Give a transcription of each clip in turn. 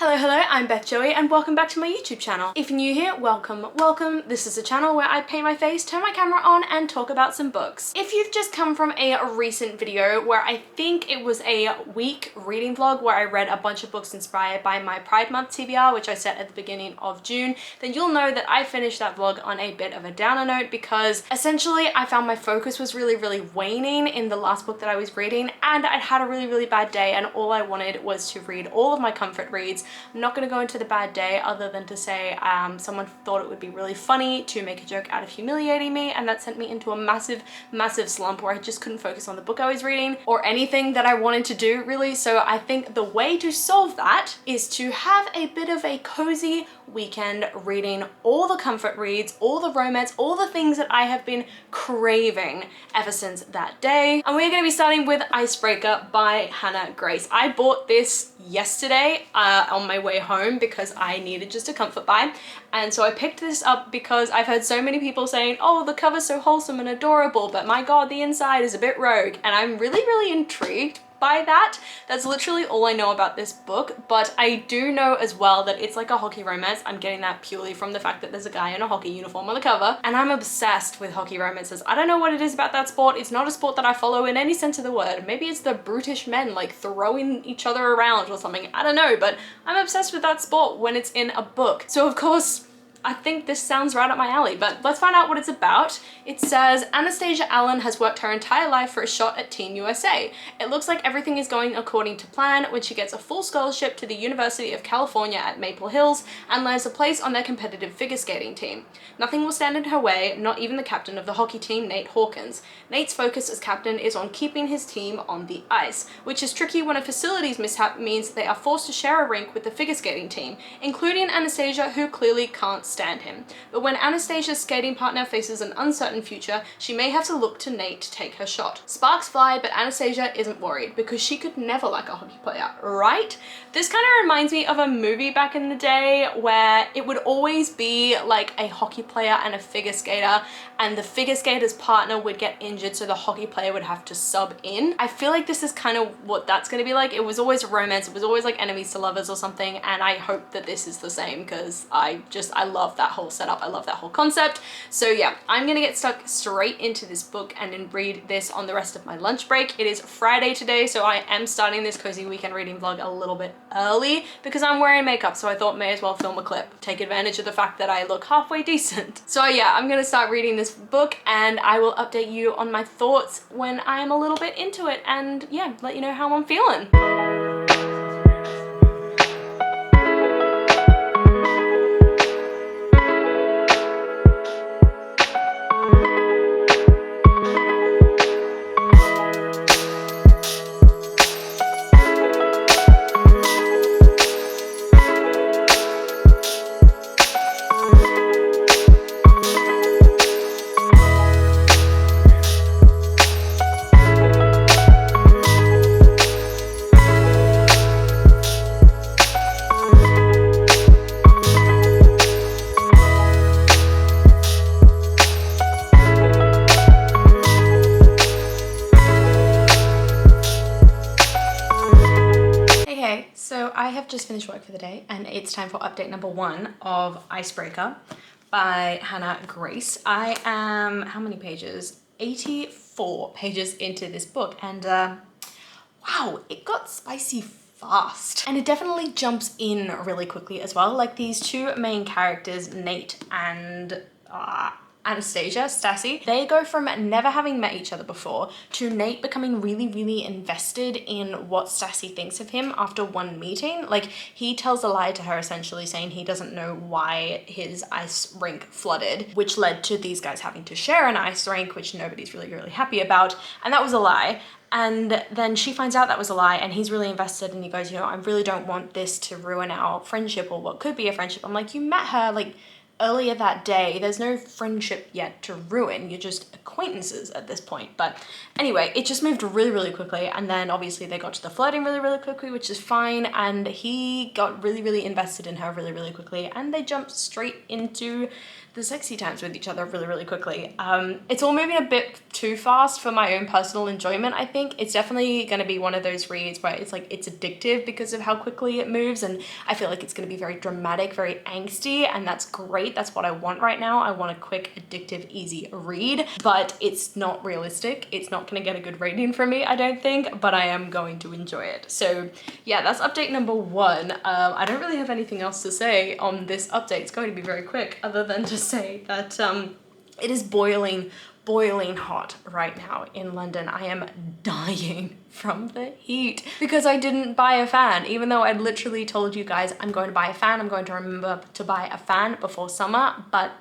Hello, I'm Beth Joey and welcome back to my YouTube channel. If you're new here, welcome. This is a channel where I paint my face, turn my camera on and talk about some books. If you've just come from a recent video where I think it was a week reading vlog where I read a bunch of books inspired by my Pride Month TBR, which I set at the beginning of June, then you'll know that I finished that vlog on a bit of a downer note because essentially I found my focus was really waning in the last book that I was reading, and I'd had a really bad day and all I wanted was to read all of my comfort reads. I'm not going to go into the bad day other than to say someone thought it would be really funny to make a joke out of humiliating me, and that sent me into a massive slump where I just couldn't focus on the book I was reading or anything that I wanted to do really. So I think the way to solve that is to have a bit of a cozy weekend reading all the comfort reads, all the romance, all the things that I have been craving ever since that day. And we're going to be starting with Icebreaker by Hannah Grace. I bought this yesterday on my way home because I needed just a comfort buy, and so I picked this up because I've heard so many people saying, oh, the cover's so wholesome and adorable, but my god, the inside is a bit rogue, and I'm really intrigued by that. That's literally all I know about this book, but I do know as well that it's like a hockey romance. I'm getting that purely from the fact that there's a guy in a hockey uniform on the cover, and I'm obsessed with hockey romances. I don't know what it is about that sport. It's not a sport that I follow in any sense of the word. Maybe it's the brutish men like throwing each other around or something. I don't know, but I'm obsessed with that sport when it's in a book. So of course, I think this sounds right up my alley, but let's find out what it's about. It says, Anastasia Allen has worked her entire life for a shot at Team USA. It looks like everything is going according to plan when she gets a full scholarship to the University of California at Maple Hills and lands a place on their competitive figure skating team. Nothing will stand in her way, not even the captain of the hockey team, Nate Hawkins. Nate's focus as captain is on keeping his team on the ice, which is tricky when a facilities mishap means they are forced to share a rink with the figure skating team, including Anastasia, who clearly can't stand him. But when Anastasia's skating partner faces an uncertain future, she may have to look to Nate to take her shot. Sparks fly, but Anastasia isn't worried because she could never like a hockey player, right? This kind of reminds me of a movie back in the day where it would always be like a hockey player and a figure skater, and the figure skater's partner would get injured so the hockey player would have to sub in. I feel like this is kind of what that's going to be like. It was always a romance, it was always like enemies to lovers or something, and I hope that this is the same because I love that whole setup. I love that whole concept. So yeah, I'm gonna get stuck straight into this book and then read this on the rest of my lunch break. It is Friday today, so I am starting this cozy weekend reading vlog a little bit early because I'm wearing makeup, so I thought may as well film a clip, take advantage of the fact that I look halfway decent. So yeah, I'm gonna start reading this book and I will update you on my thoughts when I am a little bit into it and yeah, let you know how I'm feeling. So I have just finished work for the day and it's time for update number 1 of Icebreaker by Hannah Grace. I am, how many pages? 84 pages into this book, and wow, it got spicy fast. And it definitely jumps in really quickly as well. Like these two main characters, Nate and Anastasia, Stassi, they go from never having met each other before to Nate becoming really invested in what Stassi thinks of him after one meeting. Like he tells a lie to her essentially saying he doesn't know why his ice rink flooded, which led to these guys having to share an ice rink, which nobody's really happy about, and that was a lie. And then she finds out that was a lie and he's really invested and he goes, you know, I really don't want this to ruin our friendship or what could be a friendship. I'm like, you met her like earlier that day. There's no friendship yet to ruin. You're just acquaintances at this point. But anyway, it just moved really, really quickly. And then obviously they got to the flirting really, really quickly, which is fine. And he got really, really invested in her really, really quickly. And they jumped straight into the sexy times with each other really, really quickly. It's all moving a bit too fast for my own personal enjoyment, I think. It's definitely going to be one of those reads where it's like, it's addictive because of how quickly it moves, and I feel like it's going to be very dramatic, very angsty, and that's great. That's what I want right now. I want a quick, addictive, easy read, but it's not realistic. It's not going to get a good rating from me, I don't think, but I am going to enjoy it. So yeah, that's update number 1. I don't really have anything else to say on this update. It's going to be very quick, other than to say that it is boiling hot right now in London. I am dying from the heat because I didn't buy a fan, even though I'd literally told you guys I'm going to buy a fan. I'm going to remember to buy a fan before summer, but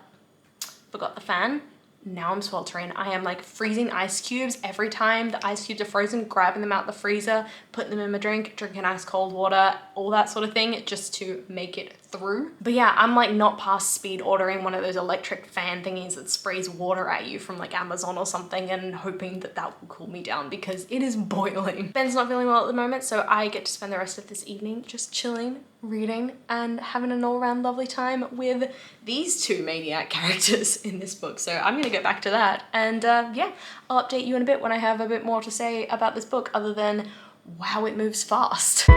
forgot the fan. Now I'm sweltering. I am like freezing ice cubes every time the ice cubes are frozen, grabbing them out the freezer, putting them in my drink, drinking ice cold water, all that sort of thing, just to make it through. But yeah, I'm like not past speed ordering one of those electric fan thingies that sprays water at you from like Amazon or something, and hoping that that will cool me down because it is boiling. Ben's not feeling well at the moment, so I get to spend the rest of this evening just chilling, reading, and having an all-around lovely time with these 2 maniac characters in this book. So I'm gonna get back to that, and yeah, I'll update you in a bit when I have a bit more to say about this book, other than wow, it moves fast.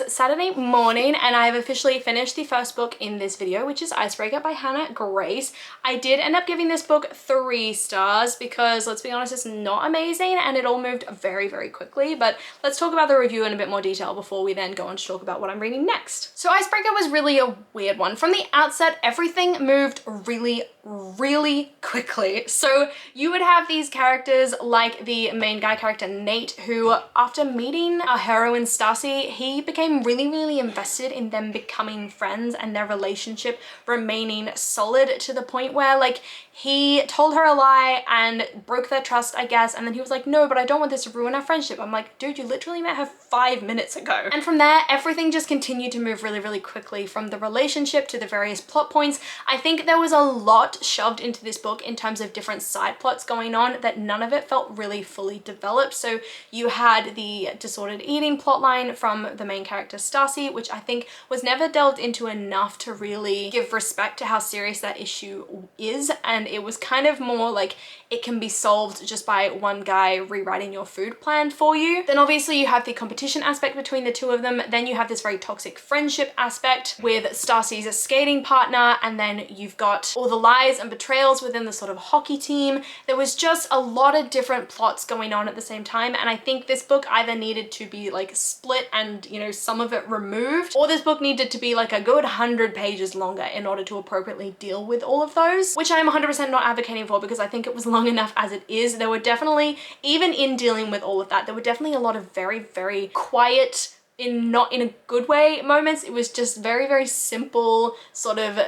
Saturday morning, and I've officially finished the first book in this video, which is Icebreaker by Hannah Grace. I did end up giving this book 3 stars because, let's be honest, it's not amazing and it all moved very, very quickly. But let's talk about the review in a bit more detail before we then go on to talk about what I'm reading next. So Icebreaker was really a weird one. From the outset, everything moved really, really quickly. So you would have these characters like the main guy character Nate, who after meeting our heroine Stacy, he became really, really invested in them becoming friends and their relationship remaining solid, to the point where like he told her a lie and broke their trust, I guess, and then he was like, no, but I don't want this to ruin our friendship. I'm like, dude, you literally met her 5 minutes ago. And from there, everything just continued to move really, really quickly, from the relationship to the various plot points. I think there was a lot shoved into this book in terms of different side plots going on that none of it felt really fully developed. So you had the disordered eating plotline from the main character Stacy, which I think was never delved into enough to really give respect to how serious that issue is, and it was kind of more like it can be solved just by one guy rewriting your food plan for you. Then obviously you have the competition aspect between the 2 of them. Then you have this very toxic friendship aspect with Stacy's skating partner, and then you've got all the lies and betrayals within the sort of hockey team. There was just a lot of different plots going on at the same time, and I think this book either needed to be like split and, you know, some of it removed, or this book needed to be like a good 100 pages longer in order to appropriately deal with all of those, which I'm 100% not advocating for, because I think it was long enough as it is. There were definitely, even in dealing with all of that, there were definitely a lot of very, very quiet, not in a good way moments. It was just very, very simple sort of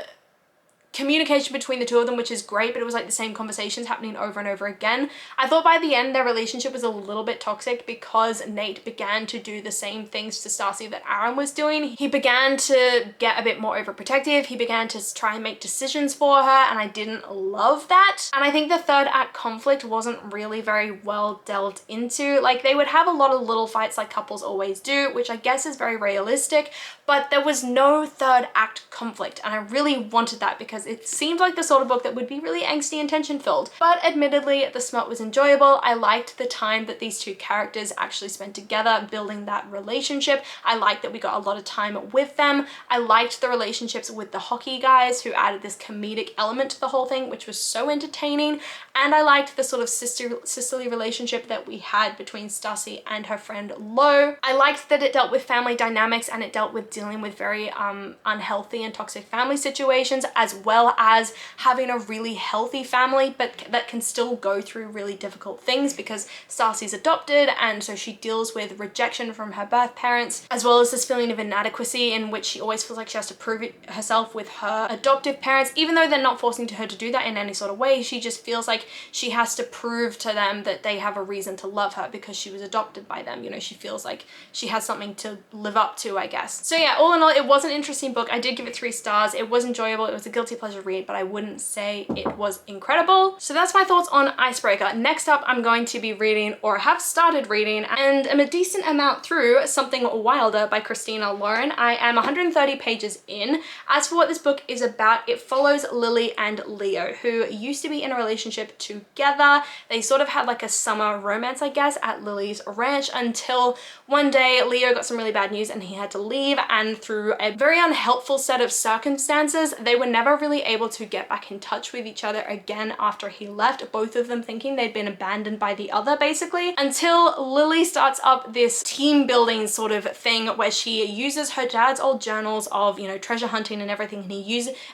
communication between the 2 of them, which is great, but it was like the same conversations happening over and over again. I thought by the end their relationship was a little bit toxic because Nate began to do the same things to Stacy that Aaron was doing. He began to get a bit more overprotective. He began to try and make decisions for her, and I didn't love that. And I think the 3rd act conflict wasn't really very well delved into. Like, they would have a lot of little fights like couples always do, which I guess is very realistic, but there was no 3rd act conflict, and I really wanted that because it seemed like the sort of book that would be really angsty and tension filled. But admittedly, the smut was enjoyable. I liked the time that these 2 characters actually spent together building that relationship. I liked that we got a lot of time with them. I liked the relationships with the hockey guys, who added this comedic element to the whole thing, which was so entertaining. And I liked the sort of sisterly relationship that we had between Stacy and her friend Lo. I liked that it dealt with family dynamics and it dealt with dealing with very unhealthy and toxic family situations, as well as having a really healthy family, but that can still go through really difficult things because Stacy's adopted, and so she deals with rejection from her birth parents, as well as this feeling of inadequacy in which she always feels like she has to prove it herself with her adoptive parents, even though they're not forcing her to do that in any sort of way. She just feels like she has to prove to them that they have a reason to love her because she was adopted by them. You know, she feels like she has something to live up to, I guess. So yeah, all in all, it was an interesting book. I did give it 3 stars. It was enjoyable. It was a guilty pleasure read, but I wouldn't say it was incredible. So that's my thoughts on Icebreaker. Next up, I'm going to be reading, or have started reading, and am a decent amount through, Something Wilder by Christina Lauren. I am 130 pages in. As for what this book is about, it follows Lily and Leo, who used to be in a relationship together. They sort of had like a summer romance, I guess, at Lily's ranch, until one day Leo got some really bad news and he had to leave, and through a very unhelpful set of circumstances, they were never really able to get back in touch with each other again after he left, both of them thinking they'd been abandoned by the other, basically, until Lily starts up this team building sort of thing where she uses her dad's old journals of, you know, treasure hunting and everything,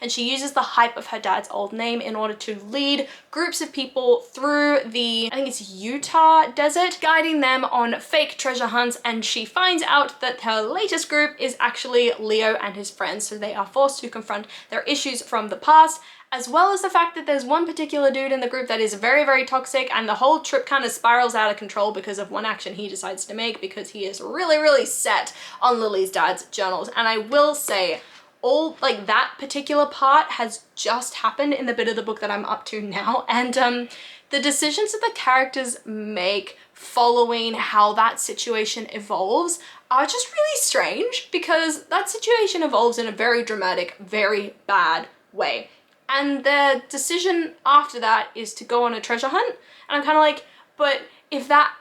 and she uses the hype of her dad's old name in order to lead groups of people through the, I think it's Utah desert, guiding them on fake treasure hunts, and she finds out that her latest group is actually Leo and his friends, so they are forced to confront their issues from the past, as well as the fact that there's one particular dude in the group that is very, very toxic, and the whole trip kind of spirals out of control because of one action he decides to make, because he is really, really set on Lily's dad's journals. And I will say, all like that particular part has just happened in the bit of the book that I'm up to now, and the decisions that the characters make following how that situation evolves are just really strange, because that situation evolves in a very dramatic, very bad way. And their decision after that is to go on a treasure hunt. And I'm kind of like, but if that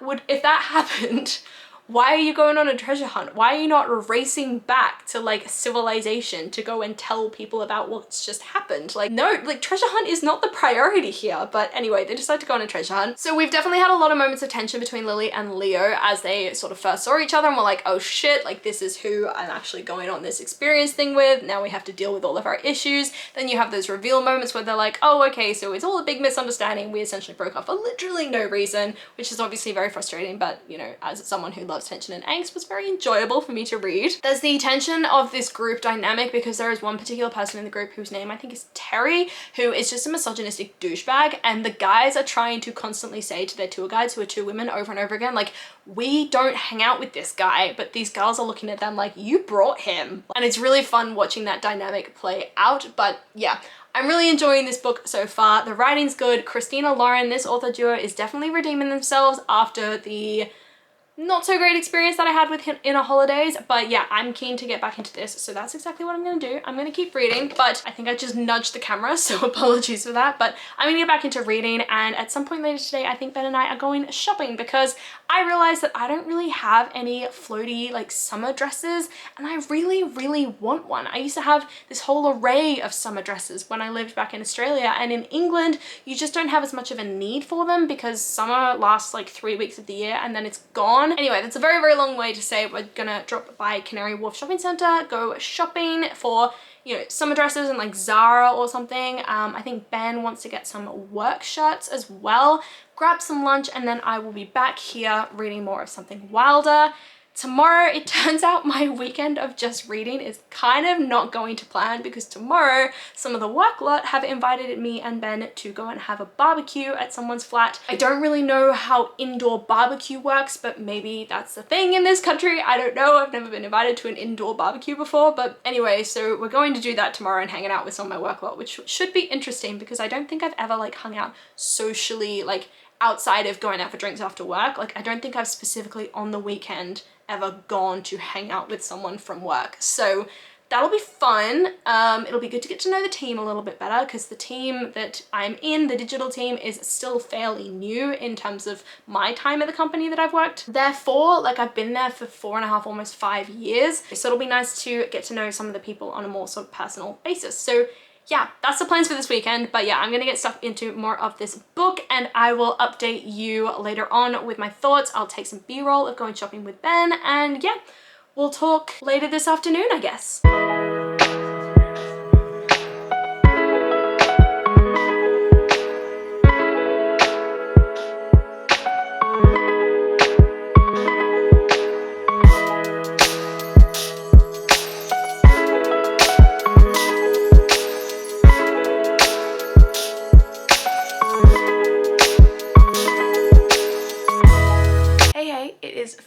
happened, why are you going on a treasure hunt? Why are you not racing back to like civilization to go and tell people about what's just happened? Like, no, like treasure hunt is not the priority here. But anyway, they decide to go on a treasure hunt. So we've definitely had a lot of moments of tension between Lily and Leo as they sort of first saw each other and were like, oh shit, like this is who I'm actually going on this experience thing with. Now we have to deal with all of our issues. Then you have those reveal moments where they're like, oh, okay, so it's all a big misunderstanding. We essentially broke up for literally no reason, which is obviously very frustrating. But, you know, as someone who loves tension and angst, was very enjoyable for me to read. There's the tension of this group dynamic because there is one particular person in the group whose name I think is Terry, who is just a misogynistic douchebag, and the guys are trying to constantly say to their tour guides, who are 2 women, over and over again, like, we don't hang out with this guy, but these girls are looking at them like, you brought him. And it's really fun watching that dynamic play out. But yeah, I'm really enjoying this book so far. The writing's good. Christina Lauren, this author duo, is definitely redeeming themselves after the not so great experience that I had with Inner Holidays. But yeah, I'm keen to get back into this, so that's exactly what I'm gonna do. I'm gonna keep reading, but I think I just nudged the camera, so apologies for that. But I'm gonna get back into reading, and at some point later today, I think Ben and I are going shopping because I realized that I don't really have any floaty like summer dresses, and I really, really want one. I used to have this whole array of summer dresses when I lived back in Australia, and in England, you just don't have as much of a need for them because summer lasts like 3 weeks of the year and then it's gone. Anyway, that's a very, very long way to say we're gonna drop by Canary Wharf Shopping Centre, go shopping for, you know, summer dresses and like Zara or something. I think Ben wants to get some work shirts as well, grab some lunch, and then I will be back here reading more of Something Wilder. Tomorrow, it turns out my weekend of just reading is kind of not going to plan because tomorrow some of the work lot have invited me and Ben to go and have a barbecue at someone's flat. I don't really know how indoor barbecue works, but maybe that's the thing in this country. I don't know. I've never been invited to an indoor barbecue before, but anyway, so we're going to do that tomorrow and hanging out with some of my work lot, which should be interesting because I don't think I've ever like hung out socially, like outside of going out for drinks after work. Like I don't think I've specifically on the weekend ever gone to hang out with someone from work. So that'll be fun. It'll be good to get to know the team a little bit better because the team that I'm in, the digital team, is still fairly new in terms of my time at the company that I've worked there for. Like I've been there for 4.5, almost 5 years. So it'll be nice to get to know some of the people on a more sort of personal basis. So yeah, that's the plans for this weekend. But yeah, I'm gonna get stuck into more of this book and I will update you later on with my thoughts. I'll take some B-roll of going shopping with Ben, and yeah, we'll talk later this afternoon, I guess.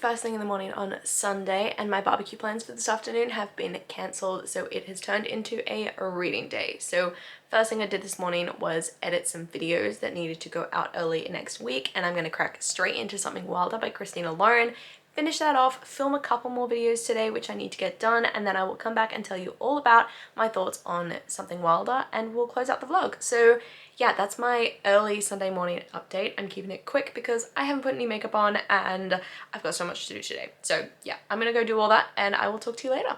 first thing in the morning on Sunday, and my barbecue plans for this afternoon have been cancelled, so it has turned into a reading day. So first thing I did this morning was edit some videos that needed to go out early next week, and I'm going to crack straight into Something Wilder by Christina Lauren. Finish that off, film a couple more videos today which I need to get done, and then I will come back and tell you all about my thoughts on Something Wilder, and we'll close out the vlog. So yeah, that's my early Sunday morning update. I'm keeping it quick because I haven't put any makeup on and I've got so much to do today. So yeah, I'm gonna go do all that and I will talk to you later.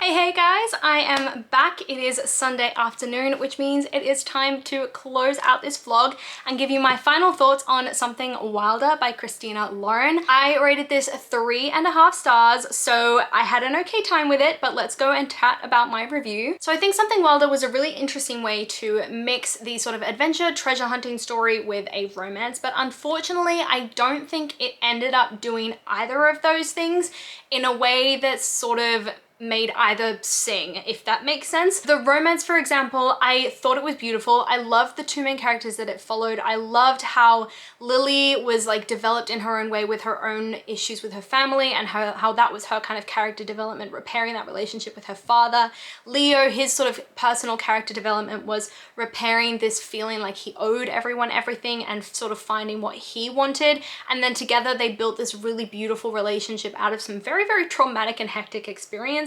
Hey guys, I am back. It is Sunday afternoon, which means it is time to close out this vlog and give you my final thoughts on Something Wilder by Christina Lauren. I rated this 3.5 stars, so I had an okay time with it, but let's go and chat about my review. So I think Something Wilder was a really interesting way to mix the sort of adventure treasure hunting story with a romance, but unfortunately I don't think it ended up doing either of those things in a way that's sort of made either sing, if that makes sense. The romance, for example, I thought it was beautiful. I loved the two main characters that it followed. I loved how Lily was like developed in her own way with her own issues with her family, and how that was her kind of character development, repairing that relationship with her father. Leo, his sort of personal character development was repairing this feeling like he owed everyone everything and sort of finding what he wanted. And then together they built this really beautiful relationship out of some very, very traumatic and hectic experiences,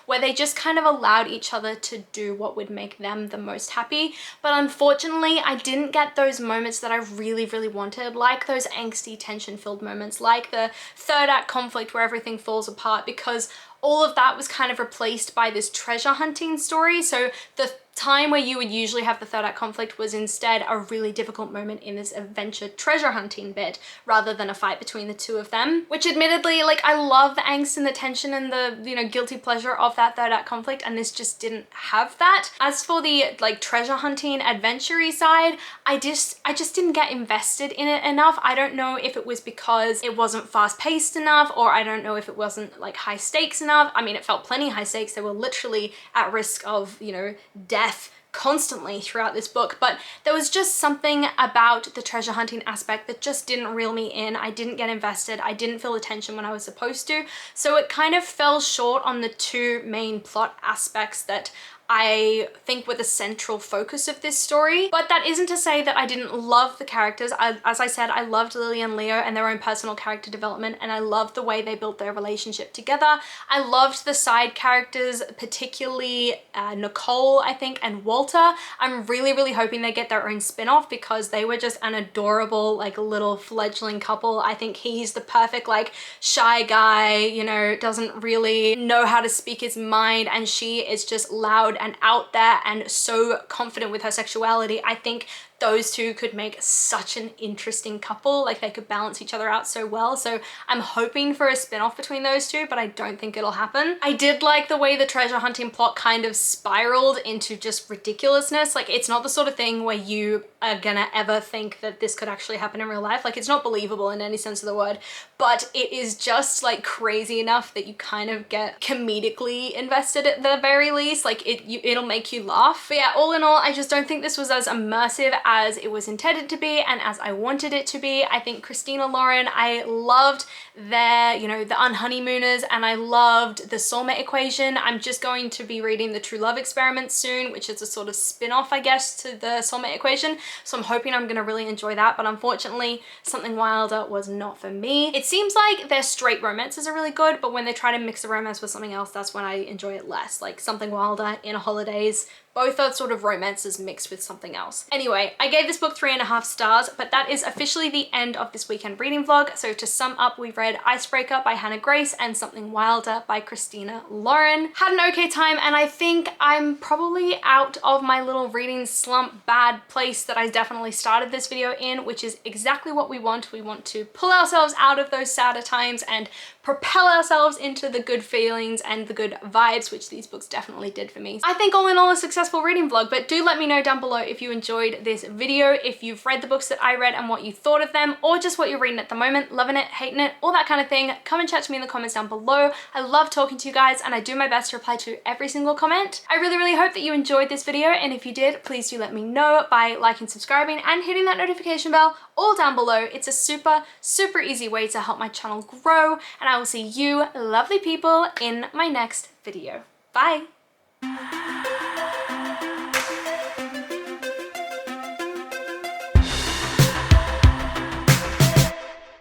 where they just kind of allowed each other to do what would make them the most happy. But unfortunately, I didn't get those moments that I really, really wanted, like those angsty, tension-filled moments, like the third act conflict where everything falls apart, because all of that was kind of replaced by this treasure hunting story. So the time where you would usually have the third act conflict was instead a really difficult moment in this adventure treasure hunting bit, rather than a fight between the two of them, which admittedly, like, I love the angst and the tension and the, you know, guilty pleasure of that third act conflict, and this just didn't have that. As for the like treasure hunting adventure-y side, I just didn't get invested in it enough. I don't know if it was because it wasn't fast paced enough, or I don't know if it wasn't like high stakes enough. I mean, it felt plenty high stakes. They were literally at risk of, you know, death constantly throughout this book, but there was just something about the treasure hunting aspect that just didn't reel me in. I didn't get invested. I didn't feel the tension when I was supposed to. So it kind of fell short on the two main plot aspects that I think were the central focus of this story. But that isn't to say that I didn't love the characters. As I said, I loved Lily and Leo and their own personal character development, and I loved the way they built their relationship together. I loved the side characters, particularly Nicole, I think, and Walter. I'm really, really hoping they get their own spin-off, because they were just an adorable, like, little fledgling couple. I think he's the perfect, like, shy guy, you know, doesn't really know how to speak his mind, and she is just loud and out there and so confident with her sexuality. I think those two could make such an interesting couple. Like, they could balance each other out so well. So I'm hoping for a spin-off between those two, but I don't think it'll happen. I did like the way the treasure hunting plot kind of spiraled into just ridiculousness. Like, it's not the sort of thing where you are gonna ever think that this could actually happen in real life. Like, it's not believable in any sense of the word, but it is just like crazy enough that you kind of get comedically invested at the very least. Like, it'll make you laugh. But yeah, all in all, I just don't think this was as immersive as it was intended to be and as I wanted it to be. I think Christina Lauren, I loved their, you know, the Unhoneymooners, and I loved the soulmate equation. I'm just going to be reading the True Love Experiment soon, which is a sort of spin-off, I guess, to the soulmate equation. So I'm hoping I'm gonna really enjoy that, but unfortunately, Something Wilder was not for me. It seems like their straight romances are really good, but when they try to mix the romance with something else, that's when I enjoy it less. Like Something Wilder, Inner Holidays, both are sort of romances mixed with something else. Anyway, I gave this book 3.5 stars, but that is officially the end of this weekend reading vlog. So to sum up, we've read Icebreaker by Hannah Grace and Something Wilder by Christina Lauren. Had an okay time, and I think I'm probably out of my little reading slump bad place that I definitely started this video in, which is exactly what we want. We want to pull ourselves out of those sadder times and propel ourselves into the good feelings and the good vibes, which these books definitely did for me. I think all in all a successful reading vlog, but do let me know down below if you enjoyed this video, if you've read the books that I read and what you thought of them, or just what you're reading at the moment, loving it, hating it, all that kind of thing. Come and chat to me in the comments down below. I love talking to you guys and I do my best to reply to every single comment. I really, really hope that you enjoyed this video, and if you did, please do let me know by liking, subscribing, and hitting that notification bell all down below. It's a super, super easy way to help my channel grow, and I will see you lovely people in my next video. Bye!